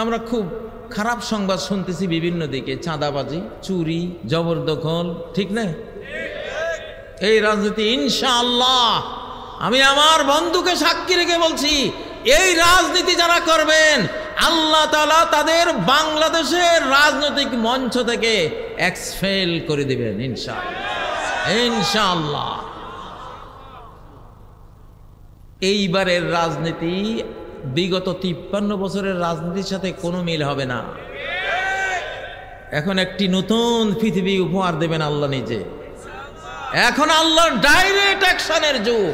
আমরা খুব খারাপ সংবাদ শুনতেছি বিভিন্ন দিকে, চাঁদাবাজি, চুরি, জবরদখল, ঠিক না? এই রাজনীতি ইনশাআল্লাহ আমি আমার বন্ধুকে সাক্ষী রেখে বলছি, এই রাজনীতি যারা করবেন আল্লাহ তাআলা তাদের বাংলাদেশের রাজনৈতিক মঞ্চ থেকে এক্সপেল করে দিবেন ইনশাআল্লাহ, ইনশাআল্লাহ। এইবারের রাজনীতি বিগত 53 বছরের রাজনীতির সাথে কোনো মিল হবে না। এখন একটি নতুন পৃথিবী উপহার দেবেন আল্লাহ নিজে। এখন আল্লাহর ডাইরেক্ট অ্যাকশনের যুগ।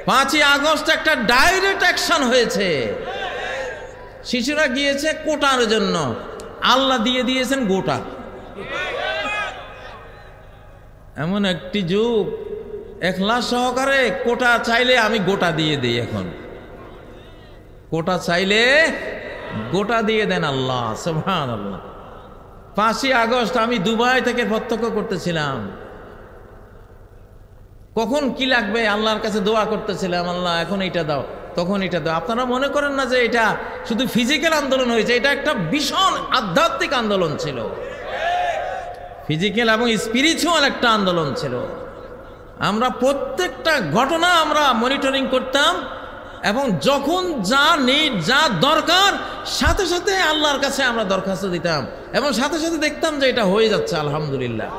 5ই আগস্ট একটা ডাইরেক্ট অ্যাকশন হয়েছে। শিশুরা গিয়েছে কোটার জন্য, আল্লাহ দিয়ে দিয়েছেন গোটা। এমন একটি যুগ, ইখলাস সহকারে কোটা চাইলে আমি গোটা দিয়ে দিই। এখন কোটা চাইলে গোটা দিয়ে দেন আল্লাহ, সুবহানাল্লাহ। 5ই আগস্ট আমি দুবাই থেকে প্রত্যক্ষ করতেছিলাম। কখন কি লাগবে আল্লাহর কাছে দোয়া করতেছিলাম, আল্লাহ এখন এটা দাও, তখন এটা দাও। আপনারা মনে করেন না যে এটা শুধু ফিজিক্যাল আন্দোলন হয়েছে, এটা একটা ভীষণ আধ্যাত্মিক আন্দোলন ছিল, ফিজিক্যাল এবং স্পিরিচুয়াল একটা আন্দোলন ছিল। আমরা প্রত্যেকটা ঘটনা আমরা মনিটরিং করতাম এবং যখন যা নিড, যা দরকার, সাথে সাথে আল্লাহর কাছে আমরা দরখাস্ত দিতাম এবং সাথে সাথে দেখতাম যে এটা হয়ে যাচ্ছে, আলহামদুলিল্লাহ।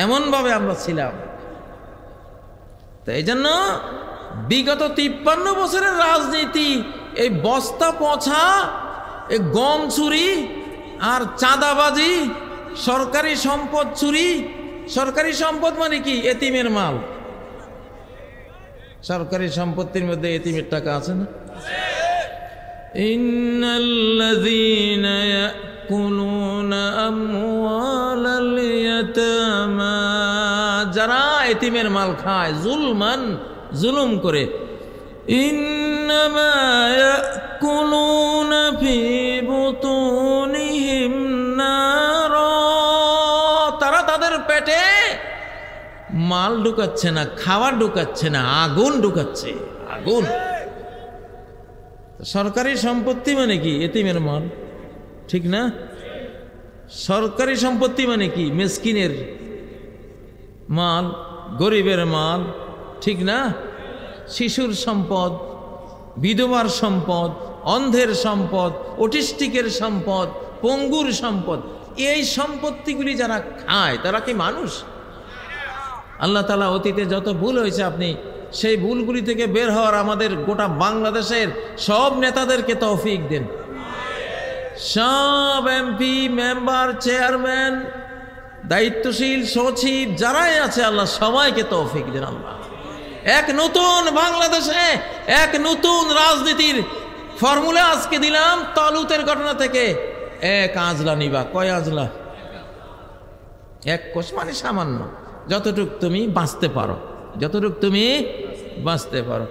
এমনভাবে আমরা ছিলাম। তো এই জন্য বিগত 53 বছরের রাজনীতি, এই বস্তা পচা, এই গম চুরি আর চাঁদাবাজি, সরকারি সম্পদ চুরি। সরকারি সম্পদ মানে কি? এতিমের মাল। সরকারি সম্পত্তির মধ্যে এতিমের টাকা আছে না? ইন্নাল্লাযীনা ইয়াকুলুনা আমওয়ালাল ইয়াতামা, যারা এতিমের মাল খায় জুলমান, জুলুম করে, ইন্নামা ইয়াকুলুনা ফি বুতুনিহিম নারা, তারা তাদের পেটে মাল ঢুকাচ্ছে না, খাবার ঢুকাচ্ছে না, আগুন ঢুকাচ্ছে, আগুন। সরকারি সম্পত্তি মানে কি? এতিমের মাল, ঠিক না? সরকারি সম্পত্তি মানে কি? মিসকিনের মাল, গরিবের মাল, ঠিক না? শিশুর সম্পদ, বিধবার সম্পদ, অন্ধের সম্পদ, অটিস্টিকের সম্পদ, পঙ্গুর সম্পদ। এই সম্পত্তিগুলি যারা খায় তারা কি মানুষ? আল্লাহ তাআলা অতীতে যত ভুল হয়েছে আপনি সেই ভুলগুলি থেকে বের হওয়ার আমাদের গোটা বাংলাদেশের সব নেতাদেরকে তৌফিক দেন। সব এমপি, মেম্বার, চেয়ারম্যান, দায়িত্বশীল সচিব যারাই আছে আল্লাহ সবাইকে তৌফিক দেন আল্লাহ। এক নতুন বাংলাদেশে এক নতুন রাজনীতির ফর্মুলা আজকে দিলাম তালুতের ঘটনা থেকে। এক আজলা নিবা। কয় আজলা? এক কোষ মানে সামান্য, যতটুক তুমি বাঁচতে পারো, যতটুক তুমি বাঁচতে পারো।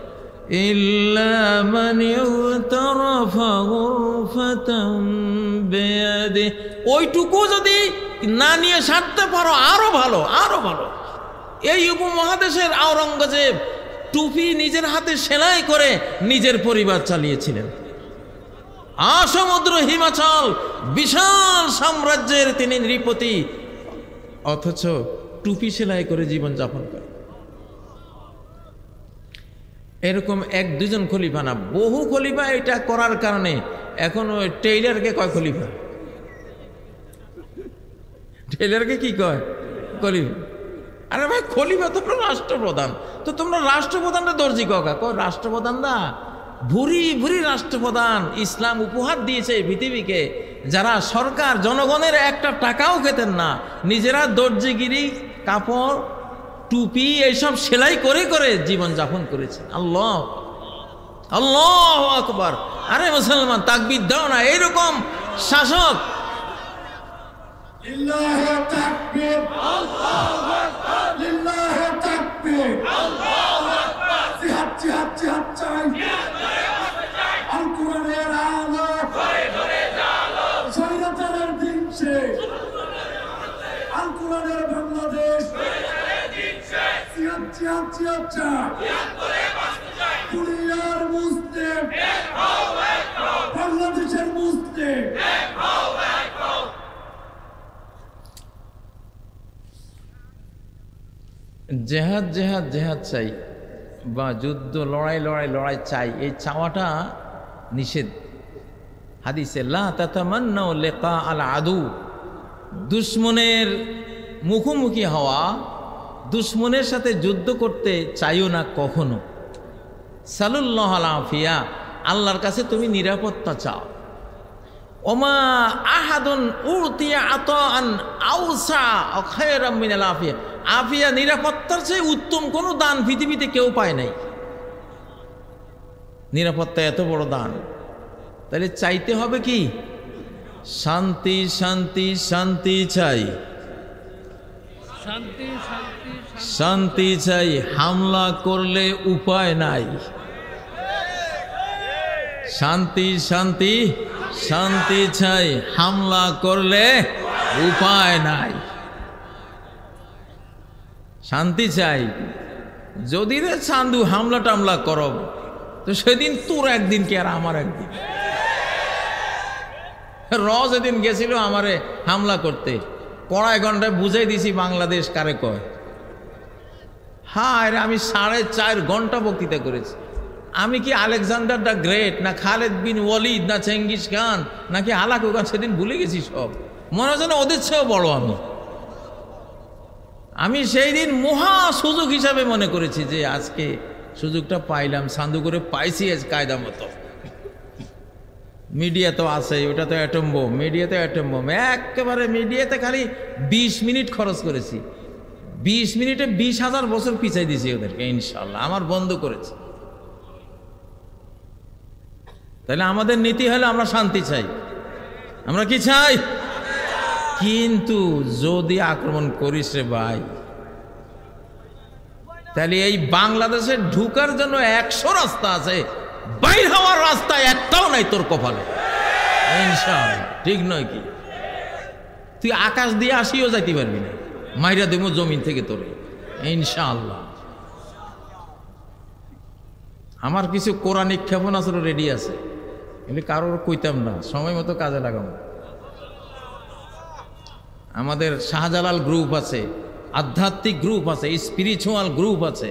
ইল্লা মান ইউতারাফা গুরফাতাম বিয়াদি, ওইটুকু যদি না নিয়ে সারতে পারো আরো ভালো, আরো ভালো। এই উপমহাদেশের আওরঙ্গজেব টুপি নিজের হাতে সেলাই করে নিজের পরিবার চালিয়েছিলেন। আসমুদ্র হিমাচল বিশাল সাম্রাজ্যের তিনি নৃপতি, অথচ টুপি সেলাই করে জীবন যাপন করে। এরকম 1-2 খলিফা না, বহু খলিফা এটা করার কারণে এখন ওই টেইলারকে কয় খলিফা। টেইলারকে কি কয়? খলিফা। আরে ভাই খলিফা তোমরা রাষ্ট্রপ্রধান, তো তোমরা রাষ্ট্রপ্রধানটা দর্জি কাকা কয় রাষ্ট্রপ্রধান দা ভুরি ভুরি রাষ্ট্রপ্রধান ইসলাম উপহার দিয়েছে পৃথিবীকে, যারা সরকার জনগণের একটা টাকাও খেতেন না, নিজেরা দর্জিগিরি, কাপড়, টুপি এইসব সেলাই করে করে জীবন যাপন করেছেন। আল্লাহ, আল্লাহু আকবার। আরে মুসলমান তাকবীর দাও না, এইরকম শাসক। লিল্লাহি তাকবীর, আল্লাহু আকবার, লিল্লাহি তাকবীর, আল্লাহু আকবার। জিহাদ জিহাদ জিহাদ চাই, জিহাদ করে বাঁচতে চাই। আল কোরআনের আলো ঘরে ঘরে জ্বালো, শরীয়তের দিন শেষ, আল কোরআনের বাংলাদেশ, শরীয়তের দিন শেষ। জিহাদ জিহাদ জিহাদ চাই, জিহাদ করে বাঁচতে চাই। কুলিয়ার মুসলিম এক হও, এক হও। বাংলাদেশের জেহাদ জেহাদ জেহাদ চাই বা যুদ্ধ লড়াই লড়াই লড়াই চাই, এই চাওয়াটা নিষেধ হাদিসে। লা তাতামান্নাউ লিকা আল আদু, দুশ্মনের মুখোমুখি হওয়া, দুশ্মনের সাথে যুদ্ধ করতে চাইও না কখনো। সালুল্লাহ আল আফিয়া, আল্লাহর কাছে তুমি নিরাপত্তা চাও। ওমা আহাদুন উতিয়া আতাআন আওসা খায়রাম মিনাল আফিয়া, আফিয়া নিরাপত্তার চেয়ে উত্তম কোনো দান পৃথিবীতে কেউ পায় নাই। নিরাপত্তা এত বড় দান, তাহলে চাইতে হবে কি? শান্তি শান্তি শান্তি চাই, শান্তি চাই। হামলা করলে উপায় নাই। শান্তি শান্তি শান্তি চাই, হামলা করলে উপায় নাই। শান্তি চাই। যদি রে চান্দু হামলা টামলা করব, তো সেদিন তোর একদিন কি আর আমার একদিন। যেদিন গেছিল আমারে হামলা করতে, কড়াই ঘন্টায় বুঝাই দিছি বাংলাদেশ কারে কয়। হ্যাঁ, আমি 4.5 ঘন্টা বক্তৃতা করেছি। আমি কি আলেকজান্ডার দ্য গ্রেট, না খালেদ বিন ওয়ালিদ, না চেঙ্গিস খান, নাকি হালাকু খান? সেদিন ভুলে গেছি সব। মনে হয় যেন ওদের চেয়েও বড় আমি সেই দিন মহা সুযোগ হিসাবে মনে করেছি যে আজকে সুযোগটা পাইলাম, সান্দু করে পাইছি আজ কায়দা মতো। মিডিয়া তো আছে, ওটা তো অ্যাটম বোম, মিডিয়াতে অ্যাটম বোম। একেবারে মিডিয়াতে খালি 20 মিনিট খরচ করেছি, 20 মিনিটে 20,000 বছর পিছাই দিয়েছি ওদেরকে ইনশাল্লাহ। আমার বন্ধ করেছে। তাহলে আমাদের নীতি হলো আমরা শান্তি চাই। আমরা কি চাই? কিন্তু যদি আক্রমণ করিস রে ভাই, তাহলে এই বাংলাদেশে ঢুকার জন্য 100 রাস্তা আছে, বাইর হওয়ার রাস্তা একটাও নাই তোর কপালে ইনশাআল্লাহ। ঠিক নয় কি? তুই আকাশ দিয়ে আসিও যাইতে পারবি না, মাইরা দেব জমিন থেকে তোরে ইনশাআল্লাহ। আমার কিছু কোরআনিক ক্ষেপণাস্ত্র রেডি আছে, এগুলি কারোর কইতাম না, সময় মতো কাজে লাগাবো। আমাদের শাহজালাল গ্রুপ আছে, আধ্যাত্মিক গ্রুপ আছে, স্পিরিচুয়াল গ্রুপ আছে।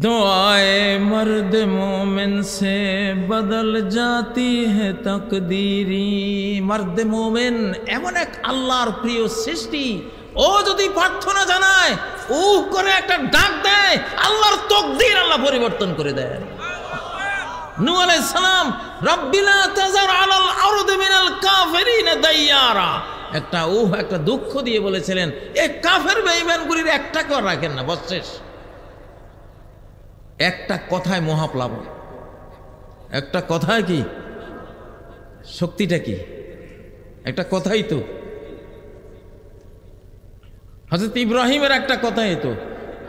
दुआए मर्द मोमिन से बदल जाती है तकदीरी। मर्द मोमिन এমন এক আল্লাহর প্রিয় সৃষ্টি, ও যদি প্রার্থনা জানায়, ও করে একটা ডাক দেয়, আল্লাহর তকদির আল্লাহ পরিবর্তন করে দেয়। নূহ আলাইহিস সালাম রাব্বি লা তাযার আলাল আরদি মিনাল কাফিরিন দাইয়ারা, একটা দুঃখ দিয়ে বলেছিলেন, এই কাফের বেঈমানগুলির একটাকেও রাখেন না। বস শেষ। একটা কথায় মহাপ্লাবন, একটা কথায় কি শক্তিটা কি? একটা কথাই তো। হযরত ইব্রাহিমের একটা কথাই তো,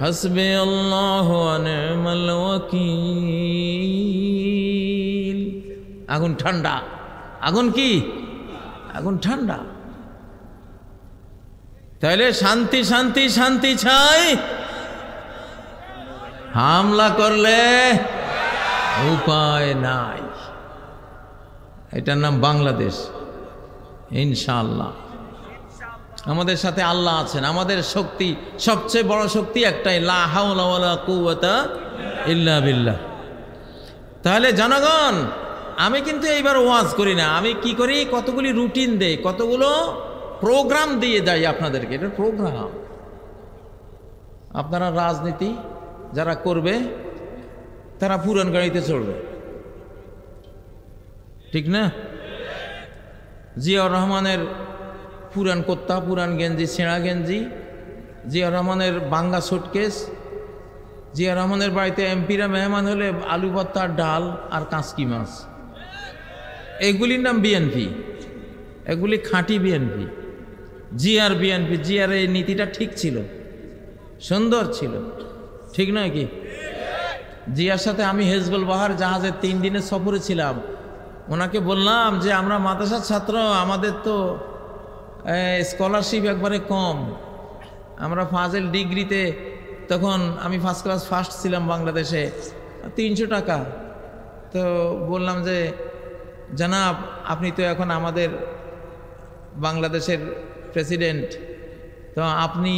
হাসবি আল্লাহু ওয়া নি'মাল ওয়াকিল। আগুন ঠান্ডা, আগুন কি? আগুন ঠান্ডা। তাহলে শান্তি শান্তি শান্তি চাই, হামলা করলে উপায় নাই। এটার নাম বাংলাদেশ ইনশাআল্লাহ। আমাদের সাথে আল্লাহ আছেন। আমাদের শক্তি, সবচেয়ে বড় শক্তি একটাই, লা হাওলা ওয়ালা কুওয়াতা ইল্লা বিল্লাহ। তাহলে জনগণ, আমি কিন্তু এইবার ওয়াজ করি না, আমি কি করি, কতগুলি রুটিন দেই, কতগুলো প্রোগ্রাম দিয়ে যাই আপনাদেরকে। এটা প্রোগ্রাম। আপনারা রাজনীতি যারা করবে তারা পুরান গাড়িতে চড়বে, ঠিক না? জিয়াউর রহমানের পুরান কোত্তা, পুরান গেঞ্জি, ছেঁড়া গেঞ্জি, জিয়াউর রহমানের বাঙ্গা সুটকেস, জিয়াউর রহমানের বাড়িতে এমপিরা মেহমান হলে আলু ভর্তা, ডাল আর কাঁচকি মাছ। এগুলির নাম বিএনপি, এগুলি খাঁটি বিএনপি। জিয়ার বিএনপি, জিয়ার এই নীতিটা ঠিক ছিল, সুন্দর ছিল, ঠিক নয় কি? জিয়ার সাথে আমি হেজবুল বাহার জাহাজে 3 দিনের সফরে ছিলাম। ওনাকে বললাম যে আমরা মাদ্রাসার ছাত্র, আমাদের তো স্কলারশিপ একবারে কম, আমরা ফাজেল ডিগ্রিতে, তখন আমি ফার্স্ট ক্লাস ফার্স্ট ছিলাম বাংলাদেশে, 300 টাকা। তো বললাম যে জনাব, আপনি তো এখন আমাদের বাংলাদেশের প্রেসিডেন্ট, তো আপনি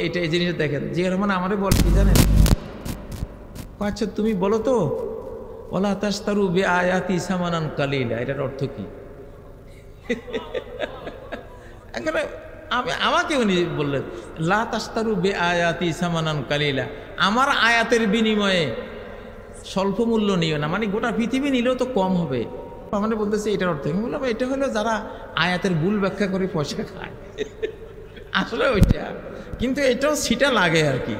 এটা এই জিনিসটা দেখেন। জিয়া রহমান আমারে বল কি জানেন, আচ্ছা তুমি বলো তো, ওলা তাশতারু বিআয়াতি সামানান কালিলা, এটার অর্থ কি? এখানে আমাকে উনি বললেন লা তাশতারু বিআয়াতি সামানান কালিলা, আমার আয়াতের বিনিময়ে স্বল্প মূল্য নিও না, মানে গোটা পৃথিবী নিলেও তো কম হবে। মানে বলতেছে এটার অর্থ। আমি বললাম এটা হলো যারা আয়াতের ভুল ব্যাখ্যা করে পয়সা খায়, আসলে ওইটা, কিন্তু এটাও সিটা লাগে আর কি।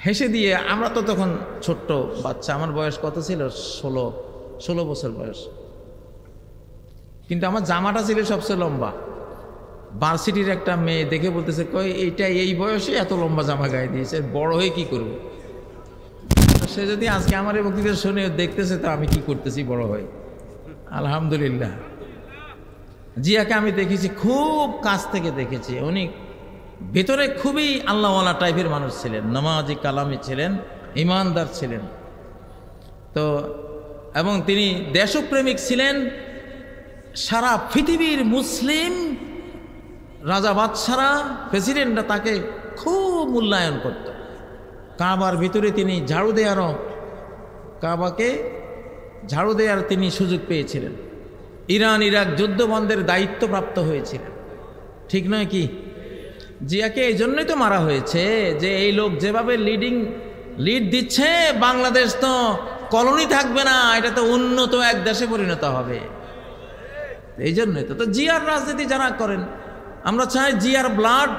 হেসে দিয়ে, আমরা তো তখন ছোট্ট বাচ্চা, আমার বয়স কত ছিল, 16 বছর বয়স, কিন্তু আমার জামাটা ছিল সবচেয়ে লম্বা। ভার্সিটির একটা মেয়ে দেখে বলতেছে, কই এইটা এই বয়সে এত লম্বা জামা গায়ে দিয়েছে, বড় হয়ে কি করবো? সে যদি আজকে আমার এই বক্তৃতা শুনে দেখতেছে তো আমি কি করতেছি বড় হয়ে। আলহামদুলিল্লাহ, জিয়াকে আমি দেখেছি, খুব কাছ থেকে দেখেছি। উনি ভেতরে খুবই আল্লাহওয়ালা টাইপের মানুষ ছিলেন, নামাজি কালামি ছিলেন, ইমানদার ছিলেন। তো এবং তিনি দেশপ্রেমিক ছিলেন। সারা পৃথিবীর মুসলিম রাজা বাদশারা, প্রেসিডেন্টরা তাকে খুব মূল্যায়ন করত। কাবার ভিতরে তিনি কাবাকে ঝাড়ু দেওয়ার তিনি সুযোগ পেয়েছিলেন। ইরান ইরাক যুদ্ধ বন্ধের দায়িত্বপ্রাপ্ত হয়েছিলেন, ঠিক নয় কি? জিয়াকে এই জন্যই তো মারা হয়েছে যে এই লোক যেভাবে লিড দিচ্ছে, বাংলাদেশ তো কলোনি থাকবে না, এটা তো উন্নত এক দেশে পরিণত হবে। এই জন্যই তো জিয়ার রাজনীতি যারা করেন, আমরা চাই জিয়ার ব্লাড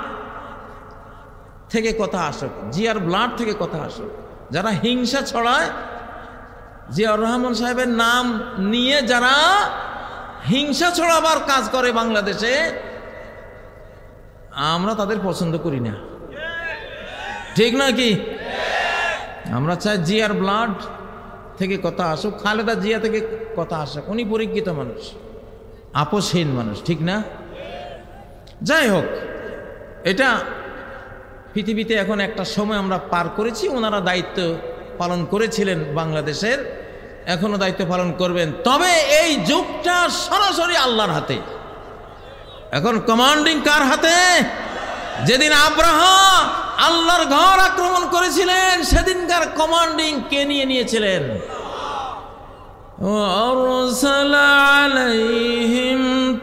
থেকে কথা আসুক, জিয়ার ব্লাড থেকে কথা আসুক। যারা হিংসা ছড়ায়, জিয়াউর রহমান সাহেবের নাম নিয়ে যারা হিংসা ছড়াবার কাজ করে বাংলাদেশে, আমরা তাদের পছন্দ করি না, ঠিক নয় কি? আমরা চাই জিয়ার ব্লাড থেকে কথা আসুক, খালেদা জিয়া থেকে কথা আসুক। উনি পরীক্ষিত মানুষ, আপোষহীন মানুষ, ঠিক না? যাই হোক, এটা পৃথিবীতে এখন একটা সময় আমরা পার করেছি। ওনারা দায়িত্ব পালন করেছিলেন বাংলাদেশের, এখনো দায়িত্ব পালন করবেন। তবে এই যুগটা সরাসরি আল্লাহর হাতে। এখন কমান্ডিং কার হাতে? যেদিন আব্রাহা আল্লাহর ঘর আক্রমণ করেছিলেন, সেদিনকার কমান্ডিং কে নিয়ে নিয়েছিলেন? وأرسل عليهم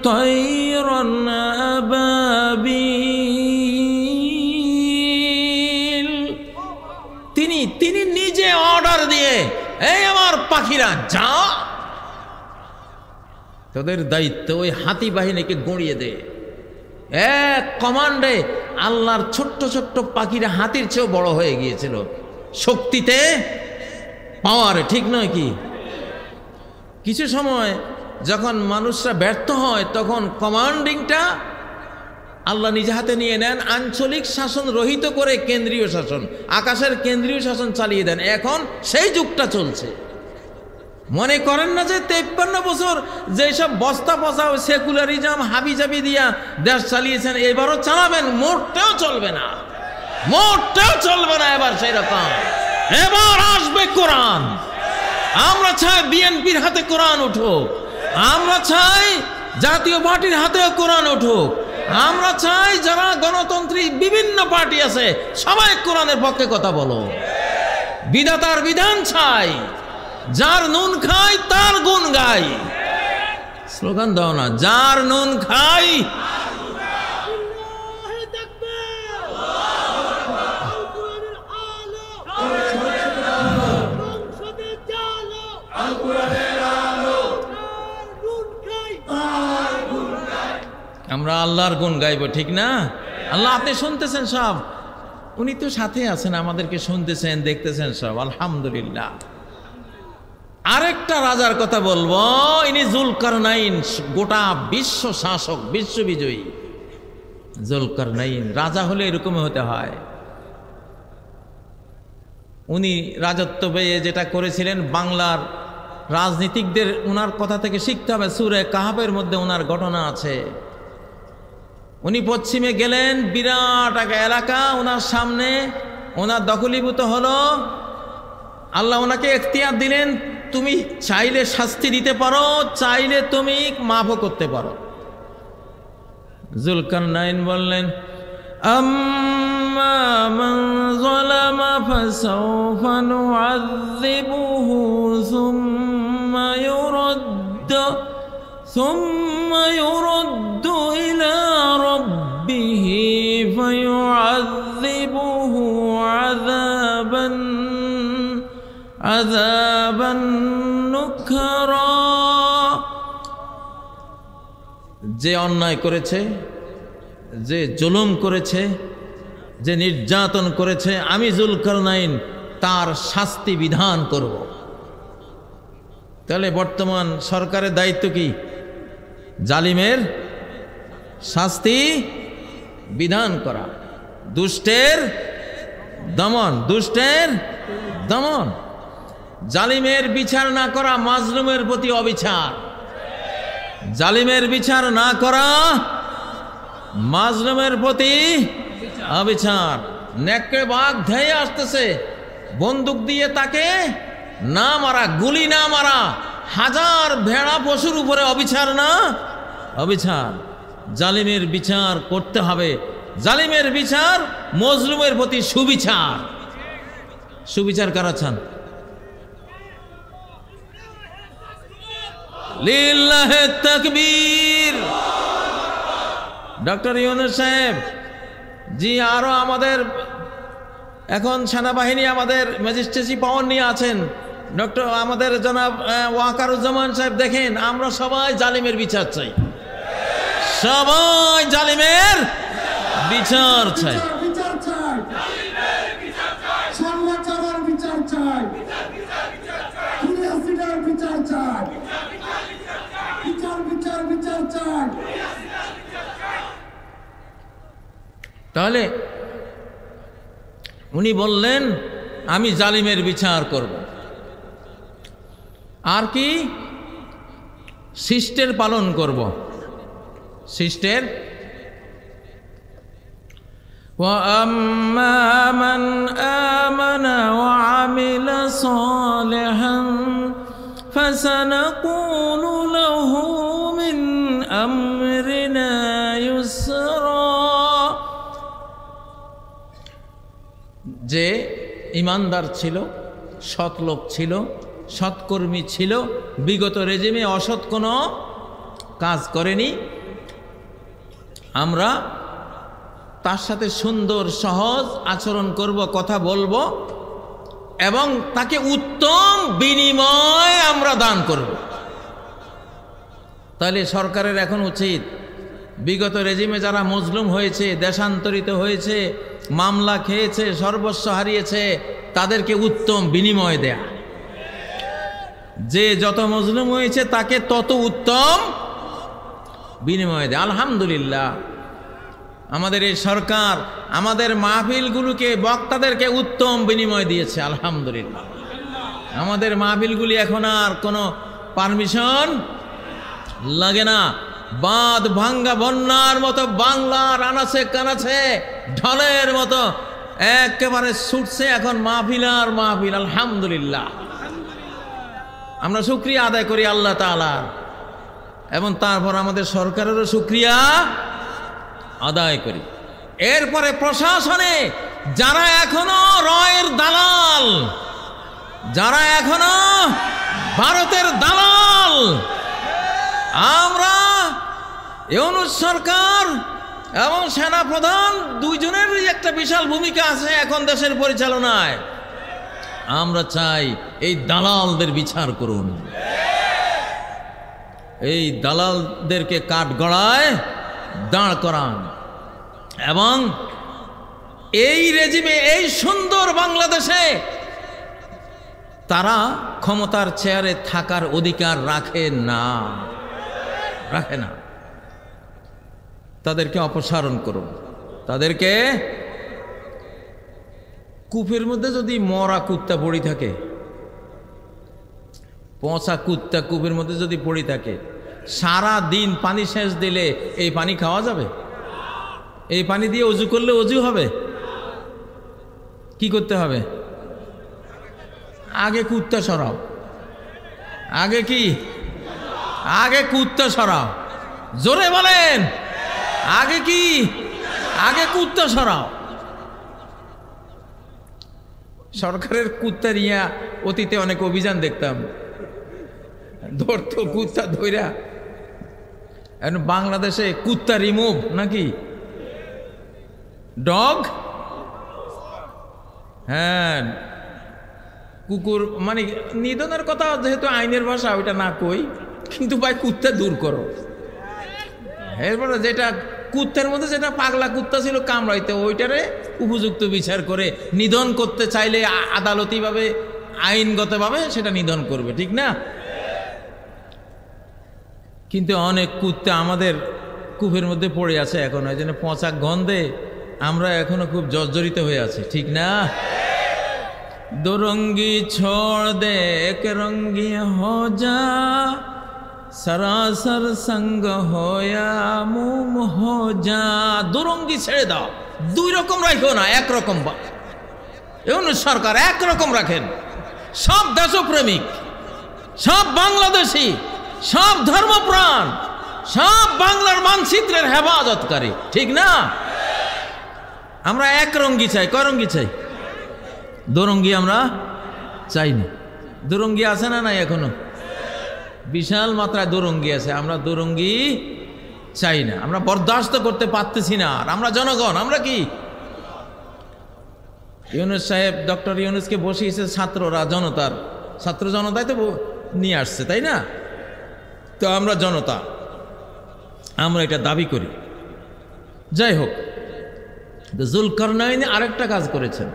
طيرا أبابيل, তিনি নিজে অর্ডার দিয়ে, এই আমার পাখিরা যা, তোদের দায়িত্ব ওই হাতি বাহিনীকে গড়িয়ে দে। এক কমান্ডে আল্লাহর ছোট্ট ছোট্ট পাখিরা হাতির চেয়েও বড় হয়ে গিয়েছিল শক্তিতে, পাওয়ারে, ঠিক নয় কি? কিছু সময় যখন মানুষরা ব্যর্থ হয়, তখন কমান্ডিংটা আল্লাহ নিজে হাতে নিয়ে নেন, আঞ্চলিক শাসন রহিত করে কেন্দ্রীয় শাসন, আকাশের কেন্দ্রীয় শাসন চালিয়ে দেন। এখন সেই যুগটা চলছে। মনে করেন না যে 53 বছর যেসব বস্তা পচা সেকুলারিজম হাবিজাবি দিয়া দেশ চালিয়েছেন, এবারও চালাবেন? মোটেও চলবে না, মোটেও চলবে না এবার সেরকম। এবার আসবে কোরআন। আমরা চাই বিএনপির হাতে কোরআন উঠুক, আমরা চাই জাতীয় পার্টির হাতে কোরআন উঠুক, আমরা চাই যারা গণতন্ত্রী বিভিন্ন পার্টি আছে সবাই কোরআনের পক্ষে কথা বলো। বিধাতার বিধান চাই, যার নুন খাই তার গুণ গাই। স্লোগান দাও না, যার নুন খাই। আমরা আল্লাহর গুণ গাইব, ঠিক না? আল্লাহ আপনি শুনতেছেন সব, উনি তো সাথে আছেন, আমাদেরকে শুনতেছেন, দেখতেছেন সব, আলহামদুলিল্লাহ। আরেকটা রাজার কথা বলবো, ইনি জুলকারনাইন, গোটা বিশ্ব শাসক, বিশ্ব বিজয়ী জুলকারনাইন। রাজা হলে এরকমই হতে হয়। উনি রাজত্ব পেয়ে যেটা করেছিলেন, বাংলার রাজনীতিকদের ওনার কথা থেকে শিখতে হবে। সূরা কাহাফের মধ্যে ওনার ঘটনা আছে। উনি পশ্চিমে গেলেন, বিরাট এক এলাকা ওনার সামনে, ওনার দখলীভূত হলো। আল্লাহ ওনাকে এখতিয়ার দিলেন, তুমি চাইলে শাস্তি দিতে পারো, চাইলে তুমি মাফও করতে পারো। জুলকারনাইন বললেন, আম্মা মান যালামা ফাসাওফা নুআযযিবুহু সুম্মা ইউরাদ্দু ইলা রাব্বিহি ফায়ুআযযিবুহু আযাবান নুকরা। যে অন্যায় করেছে, যে জুলুম করেছে, যে নির্যাতন করেছে, আমি জুলকারনাইন তার শাস্তি বিধান করব। তাহলে বর্তমান সরকারের দায়িত্ব কি? জালিমের শাস্তি বিধান করা, দুষ্টের দমন, জালিমের বিচার না করা মাজলুমের প্রতি অবিচার, জালিমের বিচার না করা মাজলুমের প্রতি অবিচার। নেকড়ে বাঘ ধেয়ে আসতেছে, বন্দুক দিয়ে তাকে না মারা, গুলি না মারা, হাজার ভেড়া পশুর উপরে অবিচার না? অবিচার। জালিমের বিচার করতে হবে, জালিমের বিচার মজলুমের প্রতি সুবিচার। সুবিচার কারা চান? লিল্লাহে তাকবীর। ডক্টর ইউনূস সাহেব জি, আরো আমাদের এখন সেনাবাহিনী আমাদের ম্যাজিস্ট্রেসি পাওয়ার নিয়ে আছেন। ডক্টর আমাদের জনাব ওয়াকারুজ্জামান সাহেব, দেখেন আমরা সবাই জালিমের বিচার চাই, সবাই জালিমের বিচার চাই। তাহলে উনি বললেন আমি জালিমের বিচার করব। আর কি? শিষ্টের পালন করব। শিষ্টের وَأَمَّا مَنْ آمَنَ وَعَمِلَ صَالِحًا فَسَنَقُولُ لَهُ مِنْ أَمْرِنَا يُسْرًا। যে ইমানদার ছিল, সৎ লোক ছিল, সৎকর্মী ছিল, বিগত রেজিমে অসৎ কোনো কাজ করেনি, আমরা তার সাথে সুন্দর সহজ আচরণ করব, কথা বলবো এবং তাকে উত্তম বিনিময় আমরা দান করব। তাহলে সরকারের এখন উচিত বিগত রেজিমে যারা মজলুম হয়েছে, দেশান্তরিত হয়েছে, মামলা খেয়েছে, সর্বস্ব হারিয়েছে, তাদেরকে উত্তম বিনিময় দেয়া। যে যত মজলুম হয়েছে তাকে তত উত্তম বিনিময় দেয়া। আলহামদুলিল্লাহ আমাদের এই সরকার আমাদের মাহফিলগুলোকে, বক্তাদেরকে উত্তম বিনিময় দিয়েছে। আলহামদুলিল্লাহ আমাদের মাহফিলগুলি এখন আর কোনো পারমিশন লাগে না। বাঁধ ভাঙ্গা বন্যার মতো বাংলার আনাচে কানাচে ঢলের মতো একেবারে ছুটছে এখন মাহফিল আর মাহফিল। আলহামদুলিল্লাহ আমরা শুকরিয়া আদায় করি আল্লাহ তাআলার, এবং তারপর আমাদের সরকারেরও শুকরিয়া আদায় করি। এরপরে প্রশাসনে যারা এখনো রয়ের দালাল, যারা এখনো ভারতের দালাল, আমরা ইউনূস সরকার এবং সেনাপ্রধান দুইজনেরই একটা বিশাল ভূমিকা আছে এখন দেশের পরিচালনায়। আমরা চাই এই দালালদের বিচার করুন, এই দালালদেরকে কাঠগড়ায় দাঁড় করান, এবং এই রেজিমে, এই সুন্দর বাংলাদেশে তারা ক্ষমতার চেয়ারে থাকার অধিকার রাখে না, রাখে না। তাদেরকে অপসারণ করুন। তাদেরকে, কূপের মধ্যে যদি মরা কুত্তা পড়ে থাকে, পচা কুত্তা কূপের মধ্যে যদি পড়ে থাকে, সারা দিন পানি সেচ দিলে এই পানি খাওয়া যাবে? এই পানি দিয়ে অজু করলে অজু হবে? কি করতে হবে? আগে কুত্তা সরাও, আগে কি? আগে কুত্তা সরাও। জোরে বলেন, আগে কি? আগে কুত্তা সরাও। সরকারের কুত্তা নিয়ে অতীতে অনেক অভিযান দেখতাম, ধরতো কুত্তা ধইরা। এখন বাংলাদেশে কুত্তা রিমুভ নাকি, ডগ, হ্যাঁ কুকুর, মানে নিধনের কথা যেহেতু আইনের ভাষা ওইটা না কই, কিন্তু ভাই কুত্তা দূর করো। এরপরে যেটা কুত্তার মধ্যে যেটা পাগলা কুত্তা ছিল কামড়াইতে, ওইটারে উপযুক্ত বিচার করে নিধন করতে চাইলে আদালতিভাবে আইনগতভাবে সেটা নিধন করবে, ঠিক না? কিন্তু অনেক কুত্তা আমাদের কূপের মধ্যে পড়ে আছে এখন, ওই জন্য পচা গন্ধে আমরা এখনো খুব জর্জরিত হয়ে আছি, ঠিক না? দুরঙ্গি ছোড় দে এক রঙ্গি হো যা, সরাসর সঙ্গ হোয়া মুম হো যা। দুরঙ্গি ছেড়ে দাও, দুই রকম রাখো না, একরকম। সরকার একরকম রাখেন, সব দেশপ্রেমিক, সব বাংলাদেশি, সব ধর্মপ্রাণ, সব বাংলার মানচিত্রের হেফাজতকারী, ঠিক না? আমরা এক রঙ্গি চাই। কয় রঙ্গি চাই? দুরঙ্গি আমরা চাই না। দুরঙ্গি আছে না নাই? এখনো বিশাল মাত্রায় দুরঙ্গি আছে। আমরা দুরঙ্গি চাই না, আমরা বরদাস্ত করতে পারতেছি না। আর আমরা জনগণ, আমরা কি? ইউনূস সাহেব, ডক্টর ইউনূসকে বসিয়েছে ছাত্ররা, জনতার ছাত্র জনতাই তো নিয়ে আসছে, তাই না? তো আমরা জনতা, আমরা এটা দাবি করি। যাই হোক, যুলকারনাইন আরেকটা কাজ করেছেন।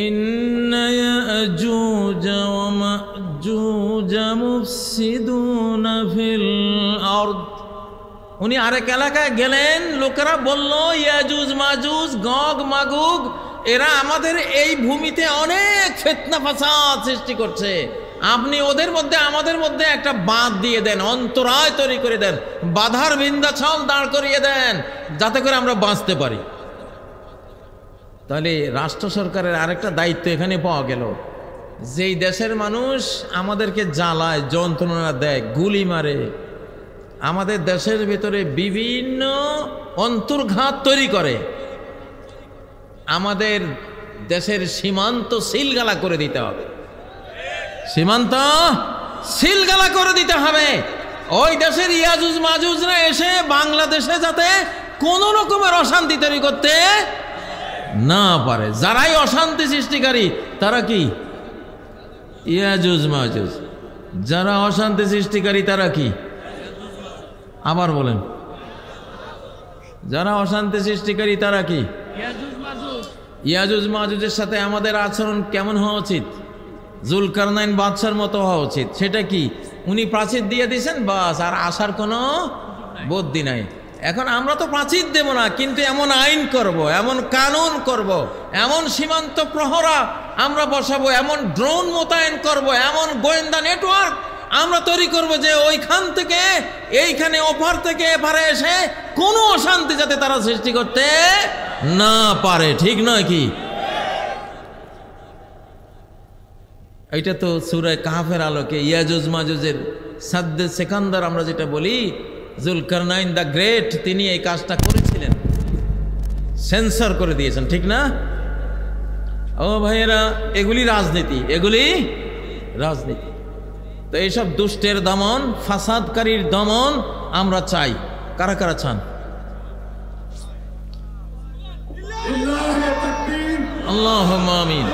ইন্না ইয়াজুজ ওয়া মাজুজ মুফসিদুনা ফিল আরদ। উনি আরেক এলাকায় গেলেন, লোকেরা বলল ইয়াজুজ মাজুজ, গগ মাগুগ, এরা আমাদের এই ভূমিতে অনেক ফিতনা ফাসাদ সৃষ্টি করছে। আপনি ওদের মধ্যে আমাদের মধ্যে একটা বাঁধ দিয়ে দেন, অন্তরায় তৈরি করে দেন, বাধার বিন্ধ্যাচল দাঁড় করিয়ে দেন, যাতে করে আমরা বাঁচতে পারি। তাহলে রাষ্ট্র সরকারের আরেকটা দায়িত্ব এখানে পাওয়া গেল। যেই দেশের মানুষ আমাদেরকে জ্বালায়, যন্ত্রণা দেয়, গুলি মারে, আমাদের দেশের ভেতরে বিভিন্ন অন্তর্ঘাত তৈরি করে, আমাদের দেশের সীমান্ত সিলগালা করে দিতে হবে। সীমান্ত সিলগালা করে দিতে হবে। ওই দেশের ইয়াজুজ মাজুজরা এসে বাংলাদেশে যাতে কোনো রকমের অশান্তি তৈরি করতে না পারে। যারাই অশান্তি সৃষ্টিকারী তারা কি? ইয়াজুজ মাজুজ। যারা অশান্তি সৃষ্টিকারী তারা কি? আবার বলেন, যারা অশান্তি সৃষ্টিকারী তারা কি? ইয়াজুজ মাজুজের সাথে আমাদের আচরণ কেমন হওয়া উচিত? যুলকারনাইন বাদশার মতো হওয়া উচিত। সেটা কি? উনি প্রাচীর দিয়ে দিয়েছেন, বাস, আর আসার কোনো বুদ্ধি নাই। এখন আমরা তো প্রাচীর দেব না, কিন্তু এমন আইন করব, এমন কানুন করব, এমন সীমান্ত প্রহরা আমরা বসাবো, এমন ড্রোন মোতায়েন করব, এমন গোয়েন্দা নেটওয়ার্ক আমরা তৈরি করব যে ওইখান থেকে এইখানে, ওপার থেকে এপারে এসে কোনো অশান্তি যাতে তারা সৃষ্টি করতে না পারে, ঠিক নয় কি? এইটা তো সূরা কাহফের আলোকে ইয়াজুজ মাজুজের সাদ্দে সেকান্দার আমরা যেটা বলি, যুলকারনাইন দ্য গ্রেট, তিনি এই কাজটা করেছিলেন, সেন্সর করে দিয়েছেন, ঠিক না? ও ভাইয়েরা, এগুলি রাজনীতি, এগুলি রাজনীতি। তো এইসব দুষ্টের দমন, ফাসাদকারীর দমন আমরা চাই। কারা কারা চান? আল্লাহুম্মা আমিন।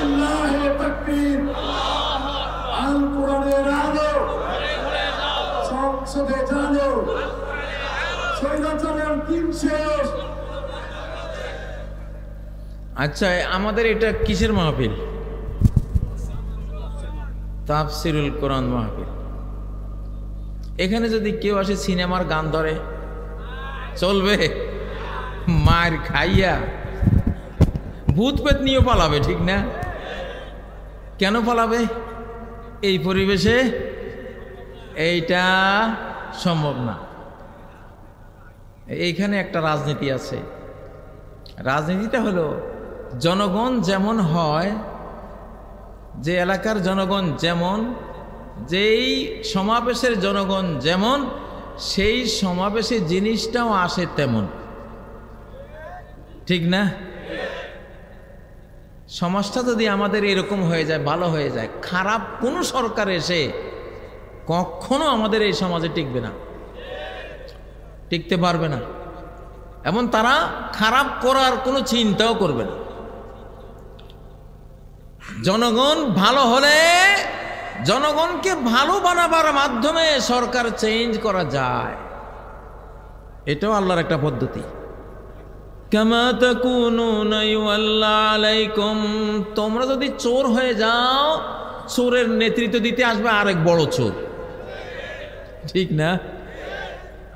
আচ্ছা, আমাদের এটা কিসের মাহফিল? তাফসিরুল কোরআন মাহফিল। এখানে যদি কেউ আসে সিনেমার গান ধরে, চলবে? মার খাইয়া ভূত পেত নিয়ে পালাবে, ঠিক না? কেন পালাবে? এই পরিবেশে এইটা সম্ভব না। এইখানে একটা রাজনীতি আছে। রাজনীতিটা হলো জনগণ যেমন হয়, যে এলাকার জনগণ যেমন, যেই সমাবেশের জনগণ যেমন, সেই সমাবেশে জিনিসটাও আসে তেমন, ঠিক না? সমাজটা যদি আমাদের এরকম হয়ে যায়, ভালো হয়ে যায়, খারাপ কোনো সরকার এসে কখনো আমাদের এই সমাজে টিকবে না, টিকতে পারবে না, এবং তারা খারাপ করার কোনো চিন্তাও করবে না। জনগণ ভালো হলে, জনগণকে ভালো বানাবার মাধ্যমে সরকার চেঞ্জ করা যায়, এটাও আল্লাহর একটা পদ্ধতি। কামা তাকুনুনা ইউআল্লা আলাইকুম, তোমরা যদি চোর হয়ে যাও, চোরের নেতৃত্ব দিতে আসবে আরেক বড় চোর, ঠিক না?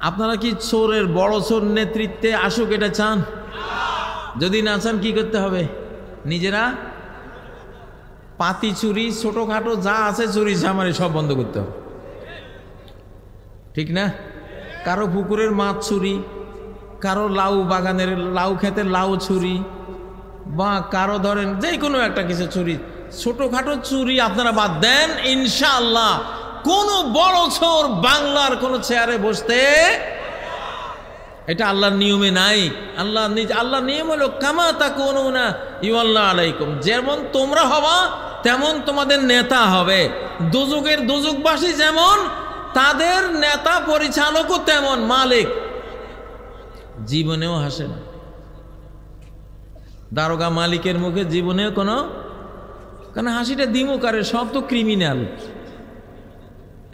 আপনারা কি চোরের বড় চোর নেতৃত্বে আসুক এটা চান? যদি না চান কি করতে হবে? নিজেরা পাতি চুরি, ছোটখাটো যা আছে চুরি চামারি সব বন্ধ করতে হবে, ঠিক না? কারো পুকুরের মাছ চুরি, কারো লাউ বাগানের লাউ ক্ষেতের লাউ চুরি, বা কারো ধরেন যে কোনো একটা কিছু চুরি, ছোটখাটো চুরি আপনারা বাদ দেন, ইনশাআল্লাহ কোন বড় চোর বাংলার কোন চেয়ারে বসতে, এটা আল্লাহর নিয়মে নাই। আল্লাহর নিয়ম হলো কামা তাকুনুনা ইউআল্লা আলাইকুম, যেমন তোমরা হবা তেমন তোমাদের নেতা হবে। দুজুগের দুজুগবাসী যেমন, তাদের নেতা পরিচালকও তেমন, মালিক। জীবনেও হাসে না দারোগা মালিকের মুখে, জীবনেও কোনো, কারণ হাসিটা দিমুকারে, সব তো ক্রিমিনাল,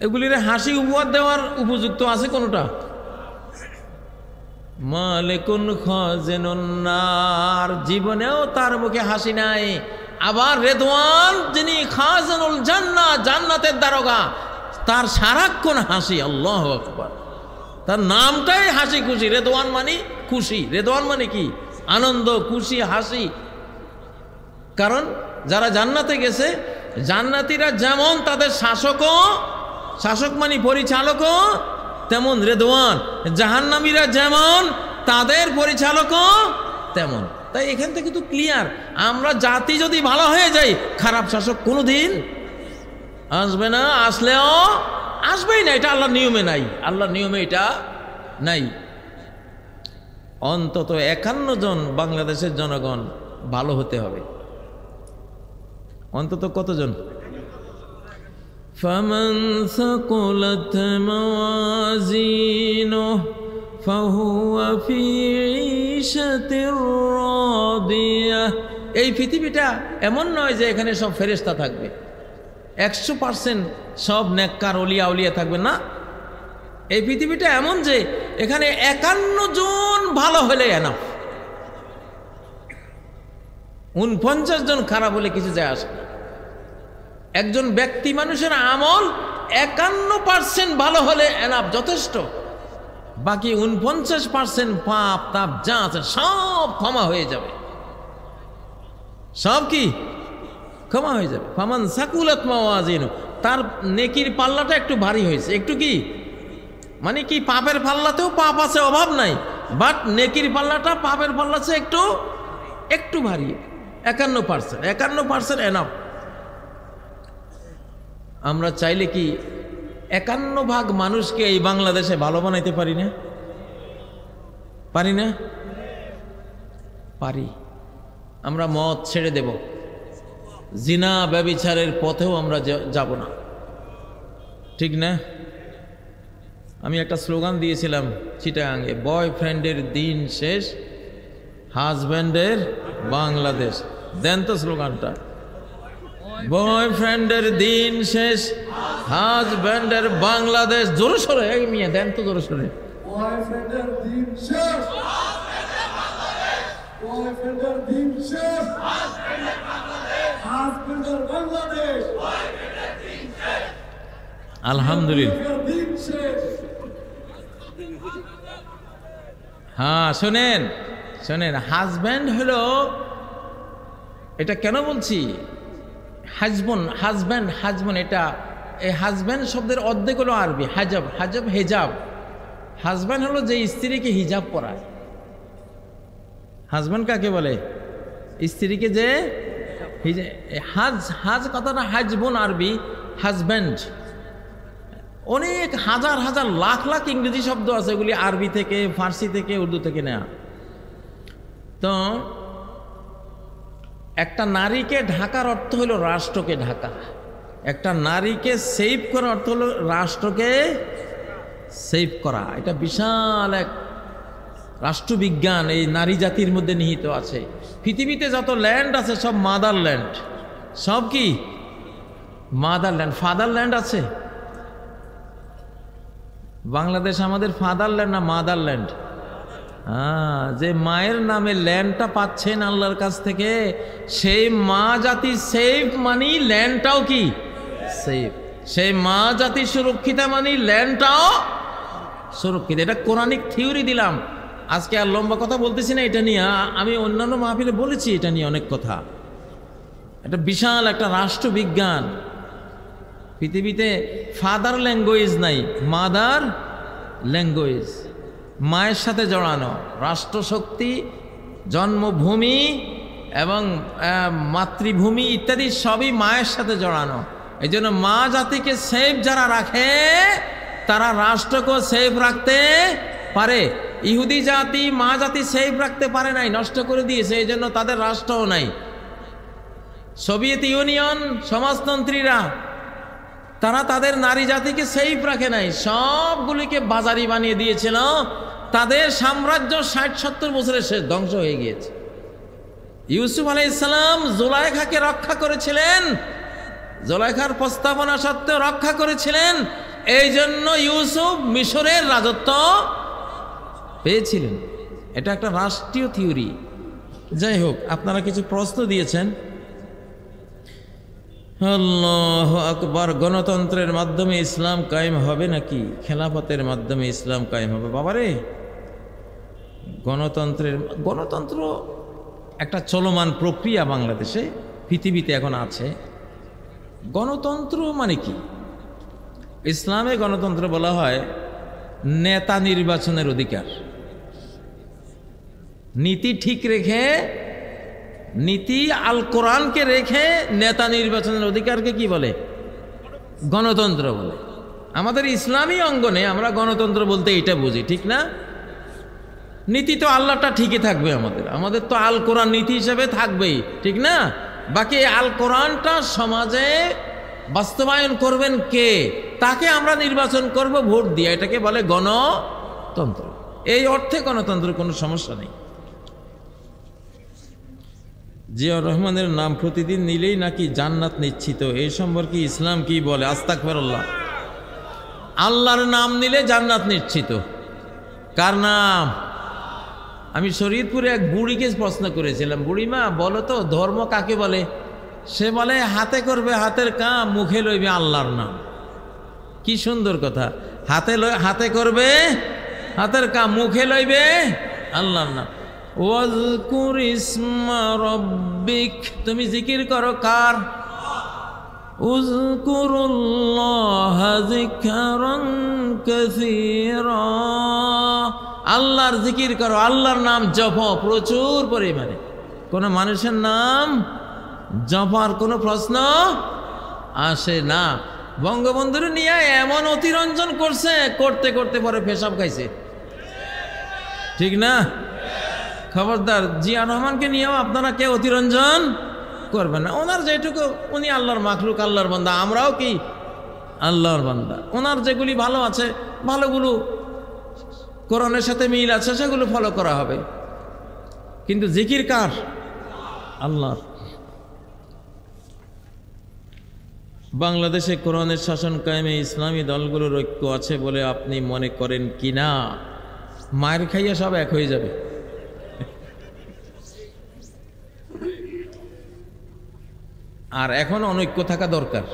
এগুলির হাসি উপহার দেওয়ার উপযুক্ত আছে কোনটা? মালিকুন খাজিনুন নার, জীবনেও তার মুখে হাসি নাই। আবার রেদওয়ান, যিনি খাজিনুল জান্নাহ, জান্নাতের দারোগা, তার সারাক্ষণ হাসি, আল্লাহু আকবার। তার নামটাই হাসি খুশি, রেদওয়ান মানে খুশি, রেদওয়ান মানে কি? আনন্দ, খুশি, হাসি। কারণ যারা জান্নাতে গেছে, জান্নাতীরা যেমন তাদের শাসকও, শাসক মানে পরিচালকও তেমন রেদওয়ান, জাহান্নামীরা যেমন তাদের পরিচালকও তেমন। তাই এখান থেকে তো ক্লিয়ার, আমরা জাতি যদি ভালো হয়ে যাই, খারাপ শাসক কোনোদিন আসবে না, আসলেও আসবেই না, এটা আল্লাহর নিয়মে নাই, আল্লাহর নিয়মে এটা নাই। অন্তত 51 জন বাংলাদেশের জনগণ ভালো হতে হবে, অন্তত কতজন? ফামান সাকুলাত মাওয়াজিনুহু ফাহুয়া ফি ঈশাতির রাদিয়াহ। এই পৃথিবীটা এমন নয় যে এখানে সব ফেরেশতা থাকবে, 100% সব নেককার ওলিয়া উলিয়া থাকবে না। এই পৃথিবীটা এমন যে এখানে 51 জন ভালো হলে এনাফ, 49 জন খারাপ হলে কিছু যায় আসে না। একজন ব্যক্তি মানুষের আমল 51% ভালো হলে এনাফ, যথেষ্ট। বাকি 49% পাপ তাপ যা আছে সব ক্ষমা হয়ে যাবে, সব কি ক্ষমা হয়ে যাবে। ফামান সাকুলাত মাওয়াজিনুহু, তার নেকির পাল্লাটা একটু ভারী হয়েছে, একটু কি মানে কি, পাপের পাল্লাতেও পাপ আছে, অভাব নাই, বাট নেকির পাল্লাটা পাপের পাল্লাতে একটু একটু ভারী, 51% এনাফ। আমরা চাইলে কি 51 মানুষকে এই বাংলাদেশে ভালো বানাইতে পারি না? পারি না? পারি। আমরা মদ ছেড়ে দেব, জিনা ব্যভিচারের পথেও আমরা যাব না, ঠিক না? আমি একটা স্লোগান দিয়েছিলাম চিটাগাঙ্গে, বয়ফ্রেন্ডের দিন শেষ, হাজব্যান্ডের বাংলাদেশ। দেন তো স্লোগানটা, বয়ফ্রেন্ডের দিন শেষ, হাজব্যান্ডের বাংলাদেশ। জোরে সরে মিয়া দেন তো, জোরে সরে। বয়ফ্রেন্ডের দিন শেষ, বয়ফ্রেন্ডের দিন শেষ, হাজব্যান্ডের বাংলাদেশ। আলহামদুলিল্লাহ। হ্যাঁ শোনেন শোনেন, হাজব্যান্ড হলো, এটা কেন বলছি হাজবন, হাজব্যান্ড হাজবন, এটা এই হাজব্যান্ড শব্দের অর্ধেক হলো আরবি হাজাব, হাজাব হেজাব। হাজব্যান্ড হলো যে স্ত্রীকে হিজাব পরায়। হাজব্যান্ড কাকে বলে? স্ত্রীকে যে হাজ, হাজ কথাটা হাজবন আরবি, হাজব্যান্ড। অনেক হাজার হাজার লাখ লাখ ইংরেজি শব্দ আছে, এগুলি আরবি থেকে, ফার্সি থেকে, উর্দু থেকে নেওয়া। তো একটা নারীকে ঢাকার অর্থ হলো রাষ্ট্রকে ঢাকা, একটা নারীকে সেভ করার অর্থ হলো রাষ্ট্রকে সেভ করা। এটা বিশাল এক রাষ্ট্রবিজ্ঞান এই নারী জাতির মধ্যে নিহিত আছে। পৃথিবীতে যত ল্যান্ড আছে সব মাদারল্যান্ড, সব কি মাদারল্যান্ড। ফাদারল্যান্ড আছে? বাংলাদেশ আমাদের ফাদারল্যান্ড না মাদারল্যান্ড? যে মায়ের নামে ল্যান্ডটা পাচ্ছেন আল্লাহর কাছ থেকে, সেই মা জাতি সেফ মানি ল্যান্ডটাও কি সেফ। সেই মা জাতি সুরক্ষিত মানি ল্যান্ডটাও সুরক্ষিত। এটা কোরআনিক থিওরি দিলাম। আজকে আর লম্বা কথা বলতেছি না এটা নিয়ে, আমি অন্যান্য মাহফিলে বলেছি এটা নিয়ে অনেক কথা। এটা বিশাল একটা রাষ্ট্রবিজ্ঞান। পৃথিবীতে ফাদার ল্যাঙ্গুয়েজ নাই, মাদার ল্যাঙ্গুয়েজ, মায়ের সাথে জড়ানো। রাষ্ট্রশক্তি, জন্মভূমি এবং মাতৃভূমি ইত্যাদি সবই মায়ের সাথে জড়ানো। এই জন্য মা জাতিকে সেফ যারা রাখে তারা রাষ্ট্রকেও সেফ রাখতে পারে। ইহুদি জাতি মা জাতি সেফ রাখতে পারে নাই, নষ্ট করে দিয়েছে, এই জন্য তাদের রাষ্ট্রও নাই। সোভিয়েত ইউনিয়ন সমাজতন্ত্রীরা তারা তাদের নারী জাতিকে সেফ রাখে নাই, সবগুলিকে বাজারি বানিয়ে দিয়েছিল। তাদের সাম্রাজ্য ৬০-৭০ বছরের শেষ ধ্বংস হয়ে গিয়েছে। ইউসুফ আলাইহিস সালাম জুলাইখাকে রক্ষা করেছিলেন, জুলাইখার প্রস্তাবনা সত্ত্বেও রক্ষা করেছিলেন। এই জন্য ইউসুফ মিশরের রাজত্ব পেয়েছিলেন। এটা একটা রাষ্ট্রীয় থিওরি। যাই হোক, আপনারা কিছু প্রশ্ন দিয়েছেন। আল্লাহু আকবার। গণতন্ত্রের মাধ্যমে ইসলাম কায়েম হবে নাকি খেলাফতের মাধ্যমে ইসলাম কায়েম হবে? বাবারে, গণতন্ত্র একটা চলমান প্রক্রিয়া বাংলাদেশে, পৃথিবীতে এখন আছে। গণতন্ত্র মানে কি? ইসলামে গণতন্ত্র বলা হয় নেতা নির্বাচনের অধিকার। নীতি ঠিক রেখে, নীতি আল কোরআনকে রেখে নেতা নির্বাচনের অধিকারকে কি বলে? গণতন্ত্র বলে। আমাদের ইসলামী অঙ্গনে আমরা গণতন্ত্র বলতে এটা বুঝি, ঠিক না? নীতি তো আল্লাহটা ঠিকই থাকবে, আমাদের তো আল কোরআন নীতি হিসেবে থাকবেই, ঠিক না? বাকি আল কোরআনটা সমাজে বাস্তবায়ন করবেন কে, তাকে আমরা নির্বাচন করব ভোট দিয়ে। এটাকে বলে গণতন্ত্র। এই অর্থে গণতন্ত্রের কোনো সমস্যা নেই। জিয়াউর রহমানের নাম প্রতিদিন নিলেই নাকি জান্নাত নিশ্চিত, এই সম্পর্কে ইসলাম কি বলে? আস্তাগফিরুল্লাহ। আল্লাহর নাম নিলে জান্নাত নিশ্চিত। কার নাম? আমি শরীয়তপুরে এক বুড়িকে প্রশ্ন করেছিলাম, বুড়িমা বলো তো ধর্ম কাকে বলে? সে বলে হাতে করবে হাতের কাম, মুখে লইবে আল্লাহর নাম। কি সুন্দর কথা! হাতে করবে হাতের কাম, মুখে লইবে আল্লাহর নাম। ওয়াজকুর ইসমা রাব্বিক, তুমি জিকির করো কার? উযকুরুল্লাহা যিকরান কাসীরা, আল্লাহর জিকির করো, আল্লাহর নাম জপো প্রচুর পরিমাণে। কোন মানুষের নাম জপার কোনো প্রশ্ন আসে না। বঙ্গবন্ধুর নিয়ে এমন অতিরঞ্জন করছে, করতে করতে পরে পেশাব খাইছে, ঠিক না? খবরদার, জিয়া রহমানকে নিয়েও আপনারা কেউ অতিরঞ্জন করবেন না। ওনার যেটুকু, উনি আল্লাহর মাখলুক, আল্লাহর বান্দা, আমরাও কি আল্লাহর বান্দা। ওনার যেগুলি ভালো আছে, ভালোগুলো কোরআনের সাথে মিল আছে, সেগুলো ফলো করা হবে। কিন্তু জিকির কার? আল্লাহর। বাংলাদেশে কোরআনের শাসন কায়েমে ইসলামী দলগুলোর ঐক্য আছে বলে আপনি মনে করেন কিনা? মায়ের খাইয়া সব এক হয়ে যাবে। আর এখন অনৈক্য থাকা দরকার।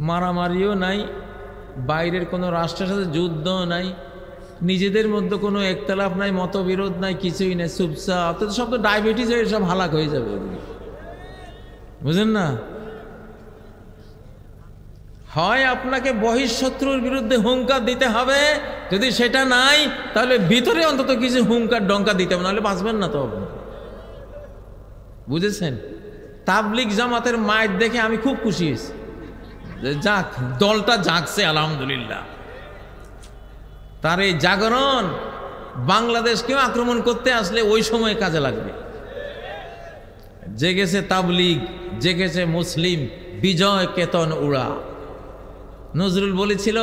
মারামারিও নাই, বাইরের কোনো রাষ্ট্রের সাথে যুদ্ধও নাই, নিজেদের মধ্যে কোনো একতলাফ নাই, মতবিরোধ নাই, কিছুই নাই, চুপচাপ। অত সব তো ডায়াবেটিস হয়ে সব হালাক হয়ে যাবে, বুঝেন না? হয় আপনাকে বহিঃশত্রুর বিরুদ্ধে হুঙ্কার দিতে হবে, যদি সেটা নাই তাহলে ভিতরে অন্তত কিছু হুঙ্কার ডঙ্কা দিতে হবে, নাহলে বাঁচবেন না তো আপনি। বুঝেছেন? তাবলিগ জামাতের মায়ের দেখে আমি খুব খুশি হয়েছি। যে যাক, দলটা জাগছে আলহামদুলিল্লাহ। তার এই জাগরণ বাংলাদেশকেও আক্রমণ করতে আসলে ওই সময় কাজে লাগবে। জেগেছে তাবলীগ, জেগেছে মুসলিম, বিজয় কেতন উড়া। নজরুল বলেছিল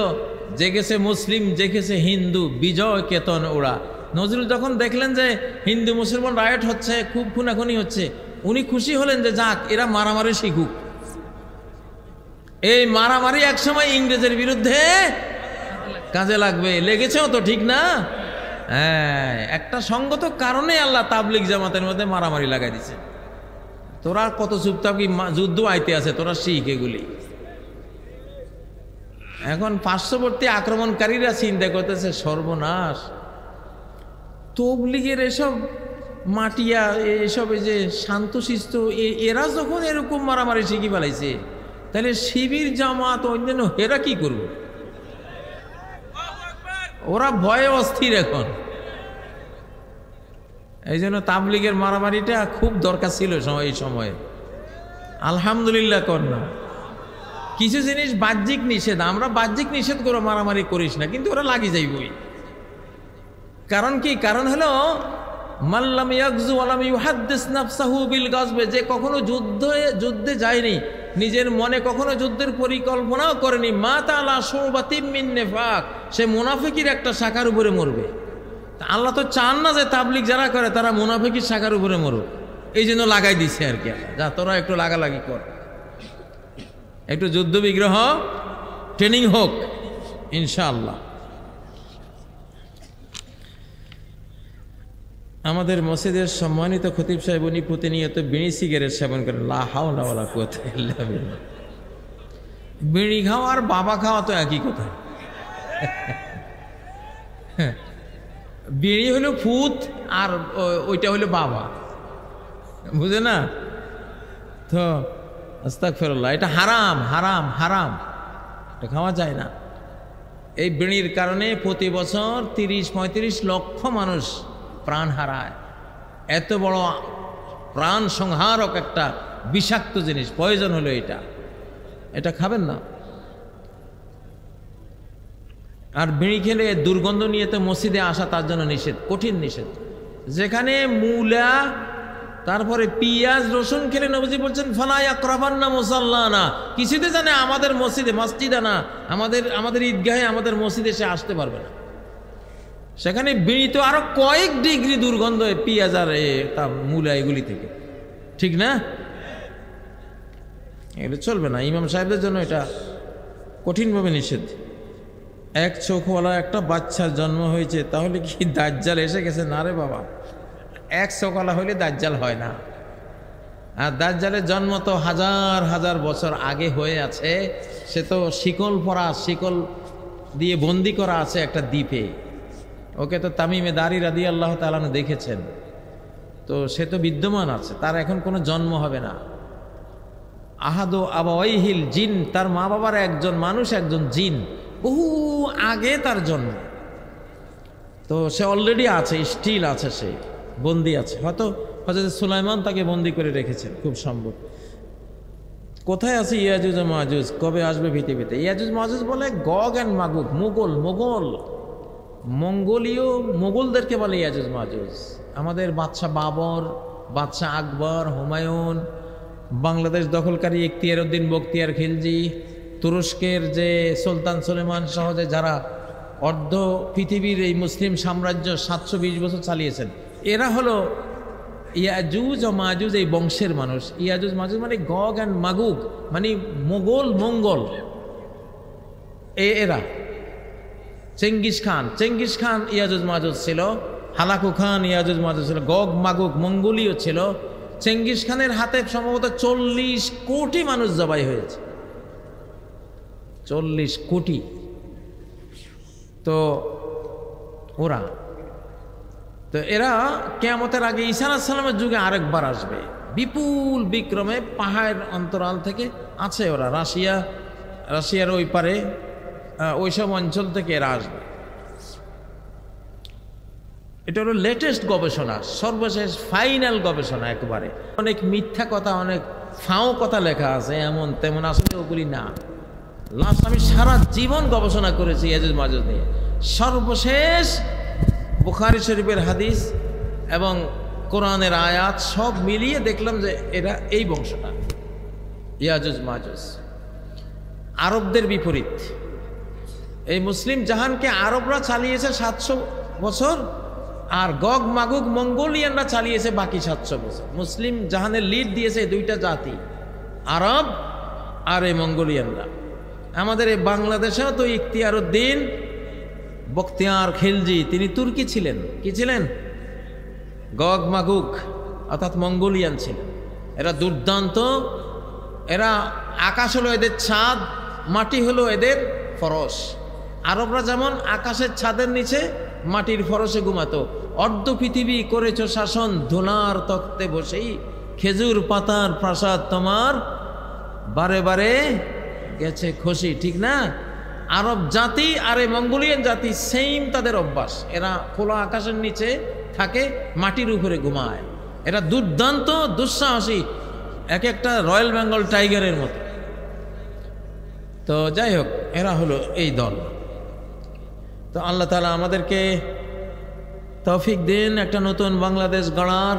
জেগেছে মুসলিম, জেগেছে হিন্দু, বিজয় কেতন উড়া। নজরুল যখন দেখলেন যে হিন্দু মুসলমান রায়ট হচ্ছে, খুব খুনাখুনি হচ্ছে, উনি খুশি হলেন যে যাক, এরা মারামারি শিখুক। এই মারামারি একসময় ইংরেজের বিরুদ্ধে কাজে লাগবে। লেগেছেও তো, ঠিক না? হ্যাঁ, একটা সঙ্গত কারণে আল্লাহ তাবলীগ জামাতের মধ্যে মারামারি লাগাই দিছে। তোরা কত চুপচাপ কি যুদ্ধ আইতে আছে, তোরা শিখ এগুলি। এখন পার্শ্ববর্তী আক্রমণকারীরা চিন্তা করতেছে সর্বনাশ, তবলীগের এসব মাটিয়া, এসব এই যে শান্তশিষ্ট, এরা যখন এরকম মারামারি শিখি ফেলাইছে, তাহলে শিবির জামাত অন্যান্য এরা কি করবে? ওরা ভয়ে অস্থির এখন। এই জন্য তাবলীগের মারামারিটা খুব দরকার ছিল এই সময়ে। আলহামদুলিল্লাহ কন্যা। কিছু জিনিস বাহ্যিক নিষেধ, আমরা বাহ্যিক নিষেধ করে মারামারি করিস না, কিন্তু ওরা লাগি যাইবই। কারণ কি? কারণ হলো মাল্লাম ইয়াগজু ওয়ালাম ইউহাদ্দিস নাফসাহু বিল গাজবে, যে কখনো যুদ্ধে যায়নি, নিজের মনে কখনো যুদ্ধের পরিকল্পনাও করেনি, মা তাআলা শুবাতিম মিন নিফাক, সে মুনাফিকের একটা শাখার উপরে মরবে। আল্লাহ তো চান না যে তাবলীগ যারা করে তারা মুনাফিকের শাখার উপরে মরুক, এই জন্য লাগাই দিছে আর কি। যা তোরা একটু লাগালাগি কর, একটু যুদ্ধ বিগ্রহ ট্রেনিং হোক ইনশাআল্লাহ। আমাদের মসজিদের সম্মানিত খতিব সাহেব উনি প্রতিনিয়ত বিড়ি সিগারেট সেবন করেন। লা হাওলা ওয়ালা কুওয়াতা ইল্লা বিল্লাহ। বিড়ি খাওয়া আর বাবা খাওয়া তো একই কথা। বিড়ি হলো ফুত আর ওইটা হলো বাবা, বুঝে না তো? আস্তাগফিরুল্লাহ, এটা হারাম, হারাম, হারাম, এটা খাওয়া যায় না। এই বিড়ির কারণে প্রতি বছর 30-35 লক্ষ মানুষ প্রাণ হারায়। এত বড় প্রাণ সংহারক একটা বিষাক্ত জিনিস, পয়জন হলো এটা, এটা খাবেন না। আর বিড়ি খেলে দুর্গন্ধ নিয়ে তো মসজিদে আসা তার জন্য নিষেধ, কঠিন নিষেধ। যেখানে মূলা তারপরে পিঁয়াজ রসুন খেলে নবীজি বলছেন ফালা ইয়াকরাবান্না মুসাল্লানা, কিছুতে জানে আমাদের মসজিদে, মসজিদে না, আমাদের ঈদগাহে, আমাদের মসজিদে সে আসতে পারবে না। সেখানে বিড়ি তো আরো কয়েক ডিগ্রি দুর্গন্ধ হয় পিঁয়াজ আর মূলা এগুলি থেকে, ঠিক না? এগুলো চলবে না। ইমাম সাহেবদের জন্য এটা কঠিনভাবে নিষেধ। এক চোখওয়ালা একটা বাচ্চার জন্ম হয়েছে, তাহলে কি দাজ্জাল এসে গেছে? না রে বাবা, এক চোখওয়ালা হইলে দাজ্জাল হয় না। আর দাজ্জালের জন্ম তো হাজার হাজার বছর আগে হয়ে আছে। সে তো শিকল পরা, শিকল দিয়ে বন্দি করা আছে একটা দ্বীপে। ওকে তো তামিমে দারি রাদিয়াল্লাহু তাআলা দেখেছেন, তো সে তো বিদ্যমান আছে, তার এখন কোনো জন্ম হবে না। আহাদু আবাওয়াইহিল জিন, তার মা বাবার একজন মানুষ একজন জিন, বহু আগে তার জন্ম। তো সে অলরেডি আছে, স্টিল আছে, সে বন্দি আছে। হয়তো হযরত সুলাইমান তাকে বন্দি করে রেখেছেন, খুব সম্ভব। কোথায় আছে ইয়াজুজ ও মাজুজ? কবে আসবে পৃথিবীতে? ইয়াজুজ মাজুজ বলে গগ অ্যান্ড মাগুগ, মঙ্গোলীয় মোগলদেরকে বলে ইয়াজুজ মাজুজ। আমাদের বাদশাহ বাবর, বাদশাহ আকবর, হুমায়ুন, বাংলাদেশ দখলকারী ইখতিয়ার উদ্দিন বখতিয়ার খিলজি, তুরস্কের যে সুলতান সুলেমান সহ যে যারা অর্ধ পৃথিবীর এই মুসলিম সাম্রাজ্য 720 বছর চালিয়েছেন, এরা হলো ইয়াজুজ ও মাজুজ, এই বংশের মানুষ। ইয়াজুজ মাজুজ মানে গগ অ্যান্ড মাগুগ, মানে মঙ্গল। এরা চেঙ্গিস খান ইয়াজুজ মাজুজ ছিল, হালাকু খান ইয়াজুজ মাজুজ ছিল, গগ মাগুগ মঙ্গোলীয় ছিল। চেঙ্গিস খানের হাতে সম্ভবত 40 কোটি মানুষ জবাই হয়েছে, 40 কোটি। তো এরা কিয়ামতের আগে ঈসা আলাইহিস সালামের যুগে আরেকবার আসবে, বিপুল বিক্রমে পাহাড়ের অন্তরাল থেকে আছে ওরা। রাশিয়ার ওই পারে ওইসব অঞ্চল থেকে এরা আসবে। এটা হলো লেটেস্ট গবেষণা, সর্বশেষ ফাইনাল গবেষণা একবারে। অনেক মিথ্যা কথা, অনেক ফাও কথা লেখা আছে, এমন তেমন আসলে ওগুলি না। লাস্ট আমি সারা জীবন গবেষণা করেছি ইয়াজুজ মাজুজ নিয়ে, সর্বশেষ বুখারী শরীফের হাদিস এবং কোরআনের আয়াত সব মিলিয়ে দেখলাম যে এরা এই বংশটা ইয়াজুজ মাজুজ। আরবদের বিপরীত এই মুসলিম জাহানকে আরবরা চালিয়েছে 700 বছর, আর গগ মাগুগ মঙ্গোলিয়ানরা চালিয়েছে বাকি 700 বছর। মুসলিম জাহানের লিড দিয়েছে দুইটা জাতি, আরব আর এই মঙ্গোলিয়ানরা। আমাদের এই বাংলাদেশেও তো ইখতিয়ারউদ্দিন বখতিয়ার খিলজি, তিনি তুর্কি ছিলেন। কি ছিলেন? গগ মাগুগ অর্থাৎ মঙ্গোলিয়ান ছিলেন। এরা দুর্দান্ত, এরা আকাশ হলো এদের ছাদ, মাটি হলো এদের ফরশ। আরবরা যেমন আকাশের ছাদের নিচে মাটির ফরশে ঘুমাতো, অর্ধ পৃথিবী করেছ শাসন ধুলার তক্তে বসেই, খেজুর পাতার প্রাসাদ তোমার বারে বারে গেছে খুশি, ঠিক না? আরব জাতি আর এই মঙ্গোলিয়ান জাতি সেম, তাদের অভ্যাস। এরা খোলা আকাশের নিচে থাকে, মাটির উপরে ঘুমায়। এরা দুর্দান্ত দুঃসাহসী, এক একটা রয়্যাল বেঙ্গল টাইগারের মতো। তো যাই হোক, এরা হলো এই দল। তো আল্লাহ তাআলা আমাদেরকে তৌফিক দিন একটা নতুন বাংলাদেশ গড়ার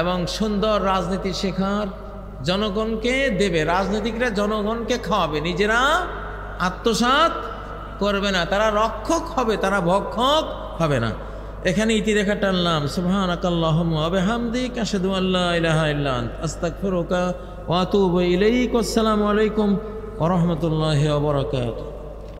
এবং সুন্দর রাজনীতি শেখার। জনগণকে দেবে, রাজনীতিকরা জনগণকে খাওয়াবে, নিজেরা আত্মসাৎ করবে না। তারা রক্ষক হবে, তারা ভক্ষক হবে না। এখানে ইতিরেখা টানলাম। সুবহানাকাল্লাহুম্মা ওয়া বিহামদিকা আশহাদু আল্লা ইলাহা ইল্লা আনতা আস্তাগফিরুকা ওয়া আতুবু ইলাইক। আসসালামু আলাইকুম ওয়া রাহমাতুল্লাহি ওয়া বারাকাতুহু।